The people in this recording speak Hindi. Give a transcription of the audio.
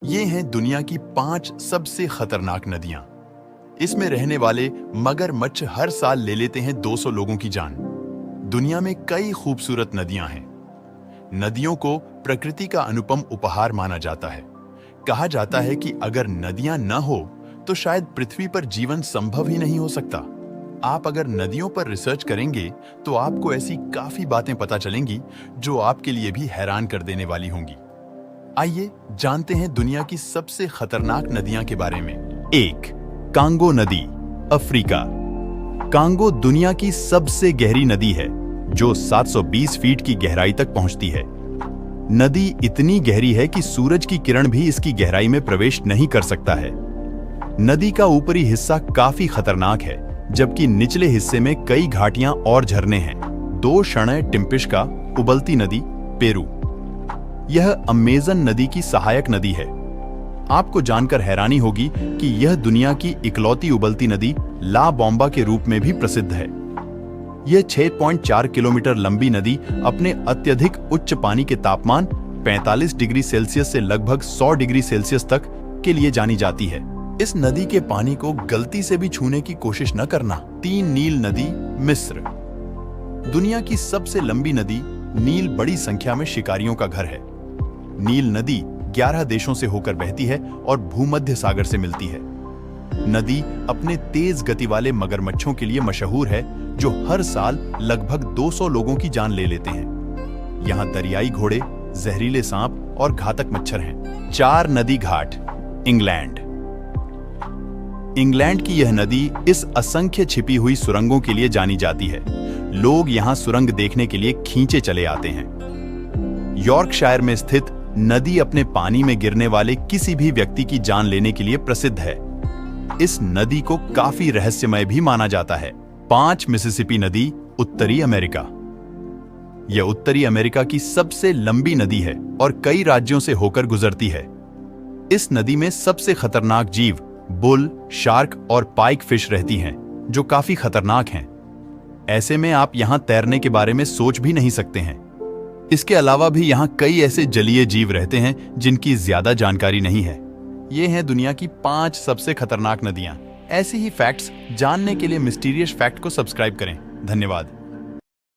ये हैं दुनिया की 5 सबसे खतरनाक नदियां। इसमें रहने वाले मगरमच्छ हर साल ले लेते हैं 200 लोगों की जान। दुनिया में कई खूबसूरत नदियां हैं। नदियों को प्रकृति का अनुपम उपहार माना जाता है। कहा जाता है कि अगर नदियां न हो तो शायद पृथ्वी पर जीवन संभव ही नहीं हो सकता। आप अगर नदियों पर रिसर्च करेंगे तो आपको ऐसी काफी बातें पता चलेंगी जो आपके लिए भी हैरान कर देने वाली होंगी। आइए जानते हैं दुनिया की सबसे खतरनाक नदियां के बारे में। 1. कांगो नदी, अफ्रीका। कांगो दुनिया की सबसे गहरी नदी है जो 720 फीट की गहराई तक पहुंचती है। नदी इतनी गहरी है कि सूरज की किरण भी इसकी गहराई में प्रवेश नहीं कर सकता है। नदी का ऊपरी हिस्सा काफी खतरनाक है, जबकि निचले हिस्से में कई घाटियां और झरने हैं। 2 शणय टिम्पिश्का, उबलती नदी, पेरू। यह अमेज़न नदी की सहायक नदी है। आपको जानकर हैरानी होगी कि यह दुनिया की इकलौती उबलती नदी ला बोम्बा के रूप में भी प्रसिद्ध है। यह 6.4 किलोमीटर लंबी नदी अपने अत्यधिक उच्च पानी के तापमान 45 डिग्री सेल्सियस से लगभग 100 डिग्री सेल्सियस तक के लिए जानी जाती है। इस नदी के पानी को गलती से भी छूने की कोशिश न करना। 3. नील नदी, मिस्र। दुनिया की सबसे लंबी नदी नील बड़ी संख्या में शिकारियों का घर है। नील नदी 11 देशों से होकर बहती है और भूमध्य सागर से मिलती है। नदी अपने तेज गति वाले मगरमच्छों के लिए मशहूर है, जो हर साल लगभग 200 लोगों की जान ले लेते हैं। यहाँ दरियाई घोड़े, जहरीले सांप और घातक मच्छर हैं। 4. नदी घाट, इंग्लैंड। इंग्लैंड की यह नदी इस असंख्य छिपी हुई सुरंगों के लिए जानी जाती है। लोग यहाँ सुरंग देखने के लिए खींचे चले आते हैं। यॉर्कशायर में स्थित नदी अपने पानी में गिरने वाले किसी भी व्यक्ति की जान लेने के लिए प्रसिद्ध है। इस नदी को काफी रहस्यमय भी माना जाता है। 5. मिसिसिपी नदी, उत्तरी अमेरिका। यह उत्तरी अमेरिका की सबसे लंबी नदी है और कई राज्यों से होकर गुजरती है। इस नदी में सबसे खतरनाक जीव बुल, शार्क और पाइक फिश रहती हैं, जो काफी खतरनाक हैं। ऐसे में आप यहां तैरने के बारे में सोच भी नहीं सकते हैं। इसके अलावा भी यहाँ कई ऐसे जलीय जीव रहते हैं जिनकी ज्यादा जानकारी नहीं है। ये हैं दुनिया की 5 सबसे खतरनाक नदियां। ऐसी ही फैक्ट्स जानने के लिए मिस्टीरियस फैक्ट को सब्सक्राइब करें। धन्यवाद।